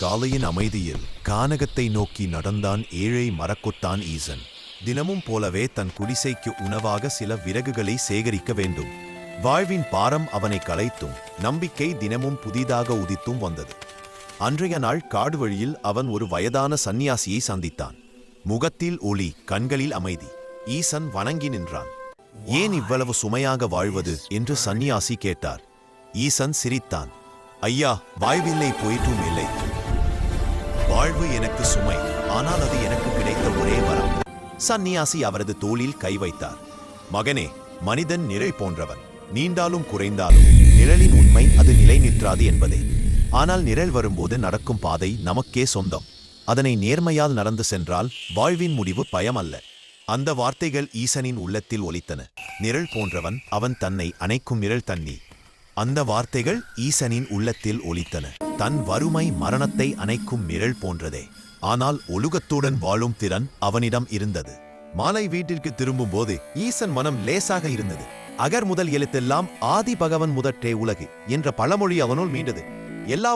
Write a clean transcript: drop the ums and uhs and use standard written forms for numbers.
காலையின் அமைதியில் கானகத்தை நோக்கி நடந்தான் ஏழை மரக்கொத்தான் ஈசன். தினமும் போலவே தன் குடிசைக்கு உணவாக சில விறகுகளை சேகரிக்க வேண்டும். வாழ்வின் பாரம் அவனை களைத்தும் நம்பிக்கை தினமும் புதிதாக உதித்தும் வந்தது. அன்றைய நாள் காடு வழியில் அவன் ஒரு வயதான சந்நியாசியை சந்தித்தான். முகத்தில் ஒளி, கண்களில் அமைதி. ஈசன் வணங்கி நின்றான். ஏன் இவ்வளவு சுமையாக வாழ்வது என்று சந்நியாசி கேட்டார். ஈசன் சிரித்தான். ஐயா, வாழ்வில்லை, போயிட்டும் இல்லை. வாழ்வு எனக்கு சுமை, ஆனால் அது எனக்கு கிடைத்த ஒரே வரம். சந்நியாசி அவரது தோளில் கை வைத்தார். மகனே, மனிதன் நிழல் போன்றவன். நீண்டாலும் குறைந்தாலும் நிழலின் உண்மை அது நிலை நிற்றாது என்பதே. ஆனால் நிழல் வரும்போது நடக்கும் பாதை நமக்கே சொந்தம். அதனை நேர்மையால் நடந்து சென்றால் வாழ்வின் முடிவு பயம் அல்ல. அந்த வார்த்தைகள் ஈசனின் உள்ளத்தில் ஒலித்தன. நிழல் போன்றவன், அவன் தன்னை அணைக்கும் நிழல் தண்ணி. அந்த வார்த்தைகள் ஈசனின் உள்ளத்தில் ஒலித்தன. தன் வறுமை மரணத்தை அணைக்கும் நிழல் போன்றதே. ஆனால் ஒழுக்கத்துடன் வாழும் திறன் அவனிடம் இருந்தது. மாலை வீட்டிற்கு திரும்பும் போது ஈசன் மனம் லேசாக இருந்தது. அகர் முதல் எழுத்தெல்லாம் ஆதி பகவன் முதற்றே உலகு என்ற பழமொழி அவனுள் மீண்டது. எல்லா